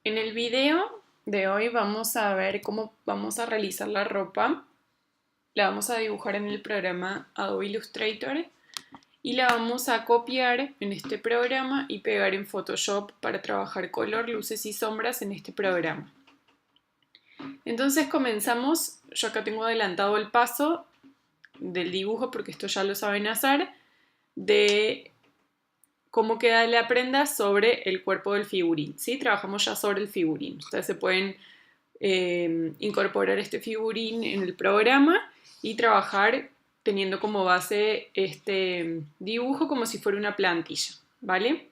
En el video de hoy vamos a ver cómo vamos a realizar la ropa. La vamos a dibujar en el programa Adobe Illustrator y la vamos a copiar en este programa y pegar en Photoshop para trabajar color, luces y sombras en este programa. Entonces comenzamos. Yo acá tengo adelantado el paso del dibujo porque esto ya lo saben hacer, de cómo queda la prenda sobre el cuerpo del figurín, ¿sí? Trabajamos ya sobre el figurín. Ustedes se pueden incorporar este figurín en el programa y trabajar teniendo como base este dibujo como si fuera una plantilla, ¿vale?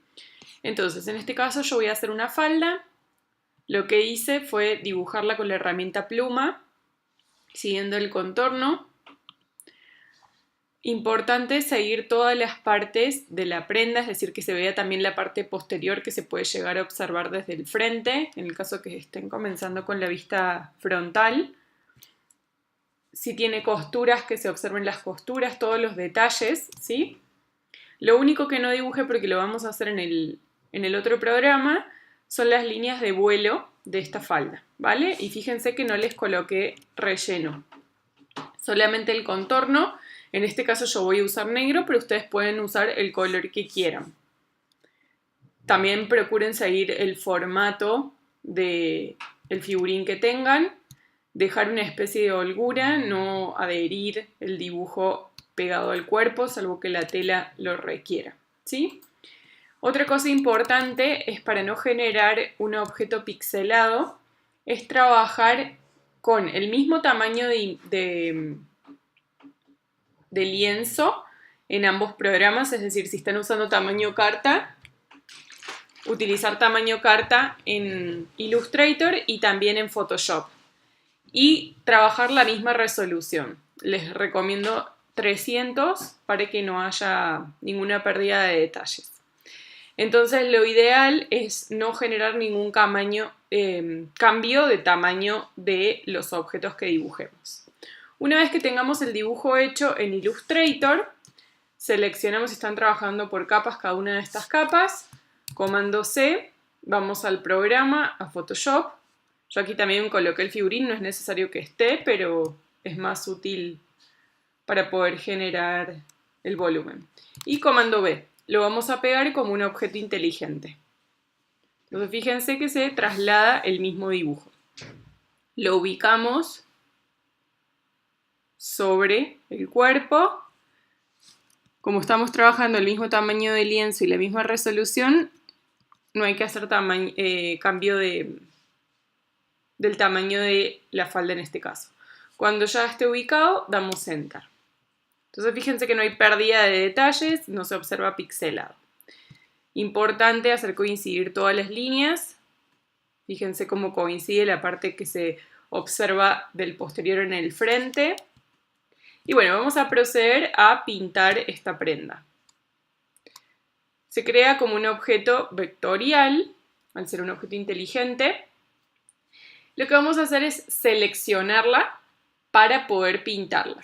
Entonces, en este caso yo voy a hacer una falda. Lo que hice fue dibujarla con la herramienta pluma, siguiendo el contorno. Importante seguir todas las partes de la prenda, es decir, que se vea también la parte posterior que se puede llegar a observar desde el frente, en el caso que estén comenzando con la vista frontal. Si tiene costuras, que se observen las costuras, todos los detalles, ¿sí? Lo único que no dibuje, porque lo vamos a hacer en el otro programa, son las líneas de vuelo de esta falda, ¿vale? Y fíjense que no les coloqué relleno, solamente el contorno. En este caso yo voy a usar negro, pero ustedes pueden usar el color que quieran. También procuren seguir el formato del figurín que tengan, dejar una especie de holgura, no adherir el dibujo pegado al cuerpo, salvo que la tela lo requiera, ¿sí? Otra cosa importante es, para no generar un objeto pixelado, es trabajar con el mismo tamaño de lienzo en ambos programas, es decir, si están usando tamaño carta, utilizar tamaño carta en Illustrator y también en Photoshop. Y trabajar la misma resolución. Les recomiendo 300 para que no haya ninguna pérdida de detalles. Entonces lo ideal es no generar ningún cambio de tamaño de los objetos que dibujemos. Una vez que tengamos el dibujo hecho en Illustrator, seleccionamos si están trabajando por capas cada una de estas capas, comando C, vamos al programa, a Photoshop. Yo aquí también coloqué el figurín, no es necesario que esté, pero es más útil para poder generar el volumen. Y comando B, lo vamos a pegar como un objeto inteligente. Entonces fíjense que se traslada el mismo dibujo. Lo ubicamos sobre el cuerpo. Como estamos trabajando el mismo tamaño de lienzo y la misma resolución, no hay que hacer cambio del tamaño de la falda en este caso. Cuando ya esté ubicado, damos Enter. Entonces fíjense que no hay pérdida de detalles, no se observa pixelado. Importante hacer coincidir todas las líneas. Fíjense cómo coincide la parte que se observa del posterior en el frente. Y bueno, vamos a proceder a pintar esta prenda. Se crea como un objeto vectorial, al ser un objeto inteligente. Lo que vamos a hacer es seleccionarla para poder pintarla.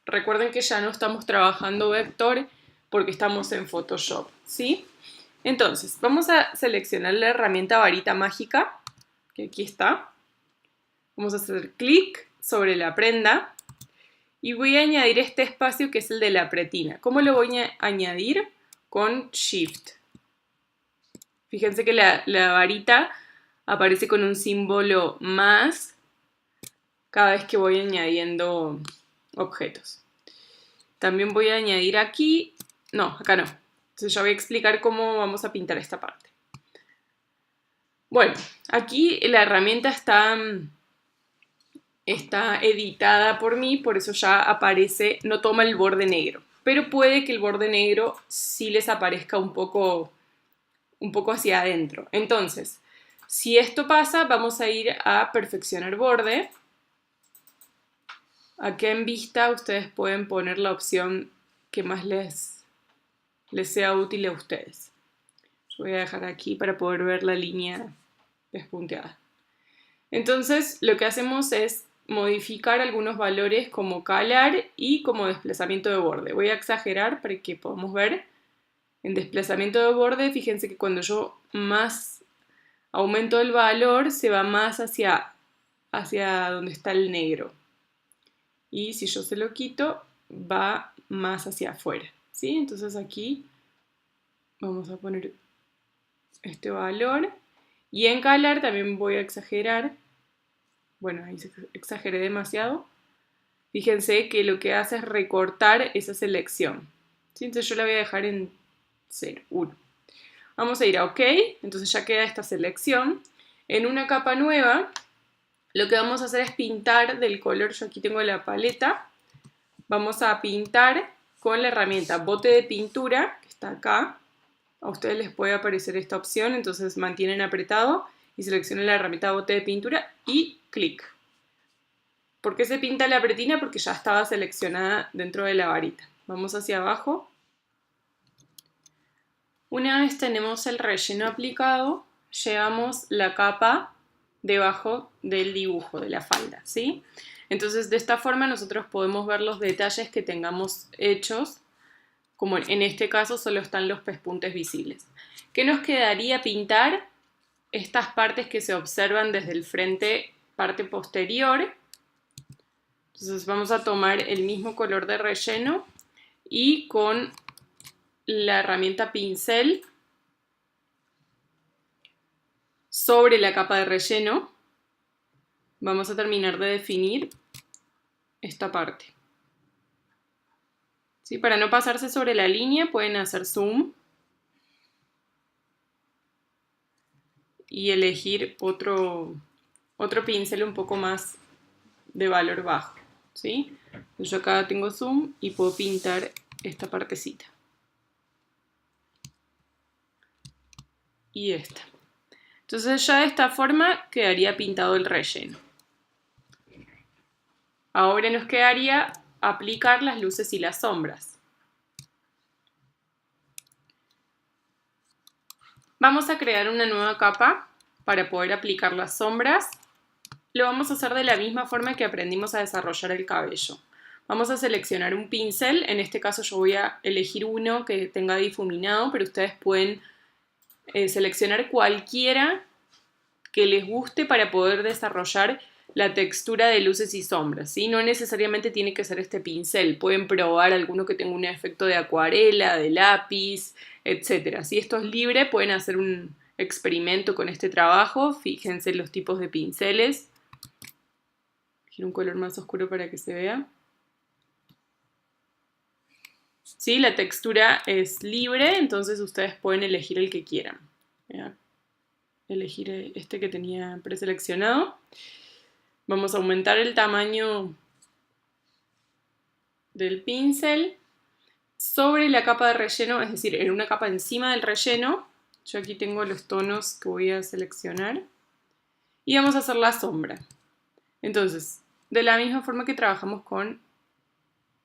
Recuerden que ya no estamos trabajando vector porque estamos en Photoshop, ¿sí? Entonces, vamos a seleccionar la herramienta varita mágica, que aquí está. Vamos a hacer clic sobre la prenda y voy a añadir este espacio que es el de la pretina. ¿Cómo lo voy a añadir? Con Shift. Fíjense que la varita aparece con un símbolo más cada vez que voy añadiendo objetos. También voy a añadir aquí, no, acá no. Entonces ya voy a explicar cómo vamos a pintar esta parte. Bueno, aquí la herramienta está editada por mí, por eso ya aparece, no toma el borde negro. Pero puede que el borde negro sí les aparezca un poco hacia adentro. Entonces, si esto pasa, vamos a ir a perfeccionar borde. Aquí en vista ustedes pueden poner la opción que más les sea útil a ustedes. Yo voy a dejar aquí para poder ver la línea despunteada. Entonces lo que hacemos es modificar algunos valores como calar y como desplazamiento de borde. Voy a exagerar para que podamos ver. En desplazamiento de borde, fíjense que cuando yo más aumento el valor, se va más hacia donde está el negro. Y si yo se lo quito, va más hacia afuera, ¿sí? Entonces aquí vamos a poner este valor. Y en Color también voy a exagerar. Bueno, ahí exageré demasiado. Fíjense que lo que hace es recortar esa selección, ¿sí? Entonces yo la voy a dejar en 0, 1. Vamos a ir a OK, entonces ya queda esta selección. En una capa nueva, lo que vamos a hacer es pintar del color, yo aquí tengo la paleta, vamos a pintar con la herramienta bote de pintura, que está acá. A ustedes les puede aparecer esta opción, entonces mantienen apretado y seleccionan la herramienta bote de pintura y clic. ¿Por qué se pinta la pretina? Porque ya estaba seleccionada dentro de la varita. Vamos hacia abajo. Una vez tenemos el relleno aplicado, llevamos la capa debajo del dibujo de la falda, ¿sí? Entonces de esta forma nosotros podemos ver los detalles que tengamos hechos, como en este caso solo están los pespuntes visibles. ¿Qué nos quedaría pintar? Estas partes que se observan desde el frente, parte posterior. Entonces vamos a tomar el mismo color de relleno y con la herramienta pincel sobre la capa de relleno vamos a terminar de definir esta parte. ¿Sí? Para no pasarse sobre la línea pueden hacer zoom y elegir otro pincel un poco más de valor bajo, ¿sí? Yo acá tengo zoom y puedo pintar esta partecita. Y esta. Entonces ya de esta forma quedaría pintado el relleno. Ahora nos quedaría aplicar las luces y las sombras. Vamos a crear una nueva capa para poder aplicar las sombras. Lo vamos a hacer de la misma forma que aprendimos a desarrollar el cabello. Vamos a seleccionar un pincel, en este caso yo voy a elegir uno que tenga difuminado, pero ustedes pueden seleccionar cualquiera que les guste para poder desarrollar la textura de luces y sombras, ¿sí? No necesariamente tiene que ser este pincel, pueden probar alguno que tenga un efecto de acuarela, de lápiz, etc. Si esto es libre, pueden hacer un experimento con este trabajo, fíjense en los tipos de pinceles. Quiero un color más oscuro para que se vea. ¿Sí? La textura es libre, entonces ustedes pueden elegir el que quieran. Voy a elegir este que tenía preseleccionado. Vamos a aumentar el tamaño del pincel sobre la capa de relleno, es decir, en una capa encima del relleno. Yo aquí tengo los tonos que voy a seleccionar. Y vamos a hacer la sombra. Entonces, de la misma forma que trabajamos con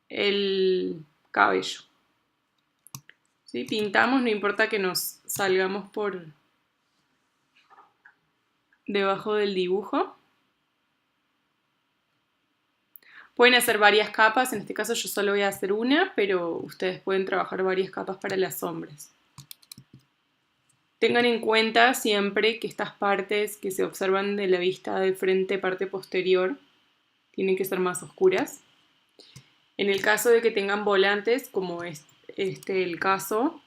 el cabello. ¿Sí? Pintamos, no importa que nos salgamos por debajo del dibujo. Pueden hacer varias capas, en este caso yo solo voy a hacer una, pero ustedes pueden trabajar varias capas para las sombras. Tengan en cuenta siempre que estas partes que se observan de la vista de frente, parte posterior, tienen que ser más oscuras. En el caso de que tengan volantes, como es el caso,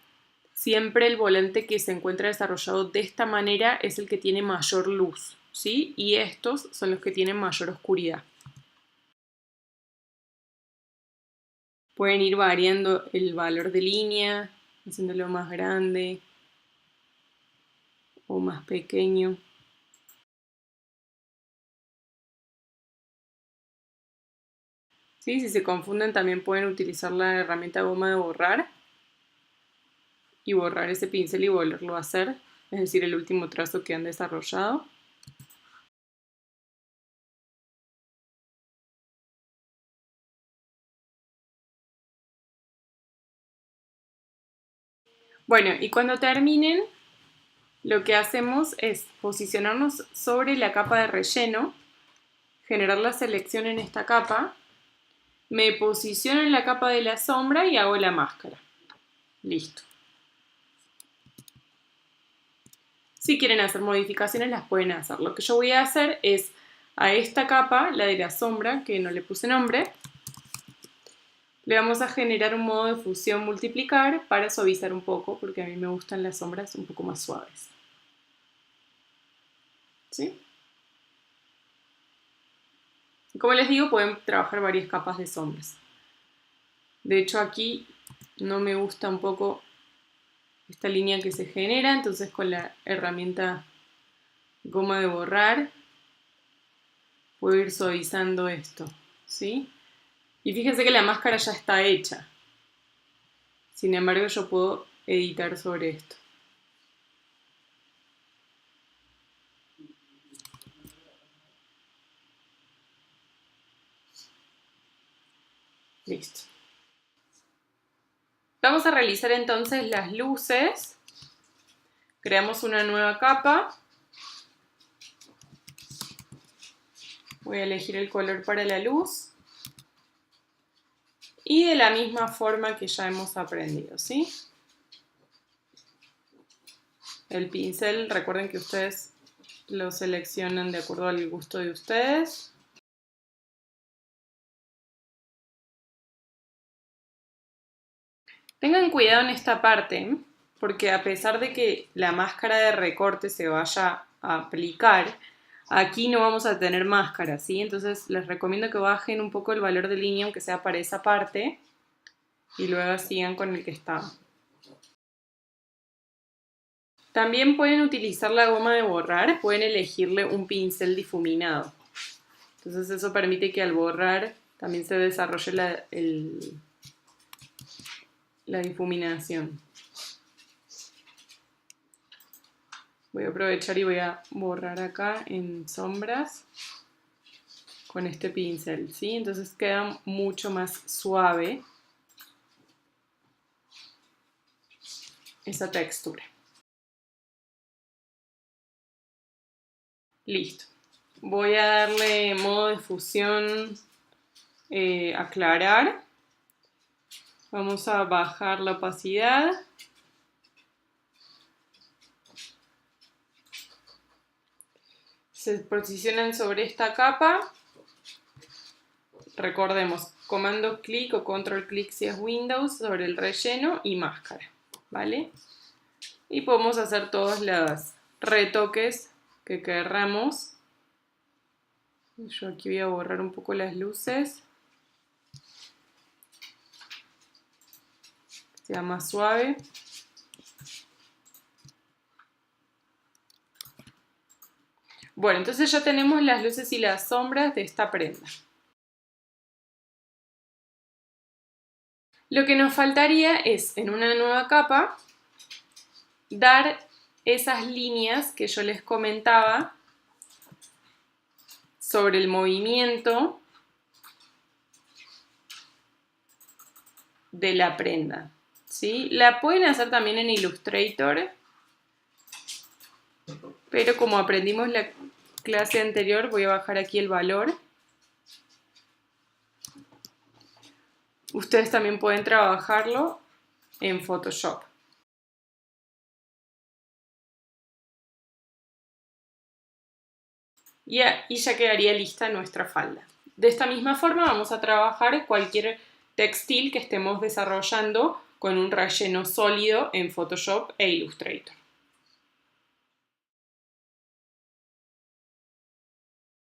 siempre el volante que se encuentra desarrollado de esta manera es el que tiene mayor luz, ¿sí? Y estos son los que tienen mayor oscuridad. Pueden ir variando el valor de línea, haciéndolo más grande o más pequeño. ¿Sí? Si se confunden también pueden utilizar la herramienta goma de borrar y borrar ese pincel y volverlo a hacer, es decir, el último trazo que han desarrollado. Bueno, y cuando terminen, lo que hacemos es posicionarnos sobre la capa de relleno, generar la selección en esta capa, me posiciono en la capa de la sombra y hago la máscara. Listo. Si quieren hacer modificaciones las pueden hacer. Lo que yo voy a hacer es a esta capa, la de la sombra, que no le puse nombre, le vamos a generar un modo de fusión multiplicar para suavizar un poco, porque a mí me gustan las sombras un poco más suaves. ¿Sí? Como les digo, pueden trabajar varias capas de sombras. De hecho, aquí no me gusta un poco esta línea que se genera, entonces con la herramienta goma de borrar puedo ir suavizando esto, ¿sí? Y fíjense que la máscara ya está hecha. Sin embargo, yo puedo editar sobre esto. Listo. Vamos a realizar entonces las luces. Creamos una nueva capa. Voy a elegir el color para la luz. Y de la misma forma que ya hemos aprendido, ¿sí? El pincel, recuerden que ustedes lo seleccionan de acuerdo al gusto de ustedes. Tengan cuidado en esta parte, porque a pesar de que la máscara de recorte se vaya a aplicar, aquí no vamos a tener máscara, ¿sí? Entonces les recomiendo que bajen un poco el valor de línea, aunque sea para esa parte, y luego sigan con el que está. También pueden utilizar la goma de borrar, pueden elegirle un pincel difuminado. Entonces eso permite que al borrar también se desarrolle la difuminación. Voy a aprovechar y voy a borrar acá en sombras con este pincel, ¿sí? Entonces queda mucho más suave esa textura. Listo. Voy a darle modo de fusión aclarar. Vamos a bajar la opacidad. Se posicionan sobre esta capa. Recordemos, comando clic o control clic si es Windows sobre el relleno y máscara, ¿vale? Y podemos hacer todos los retoques que querramos. Yo aquí voy a borrar un poco las luces. Que sea más suave. Bueno, entonces ya tenemos las luces y las sombras de esta prenda. Lo que nos faltaría es, en una nueva capa, dar esas líneas que yo les comentaba sobre el movimiento de la prenda, ¿sí? La pueden hacer también en Illustrator, pero como aprendimos la clase anterior, voy a bajar aquí el valor. Ustedes también pueden trabajarlo en Photoshop. Y ya quedaría lista nuestra falda. De esta misma forma vamos a trabajar cualquier textil que estemos desarrollando con un relleno sólido en Photoshop e Illustrator.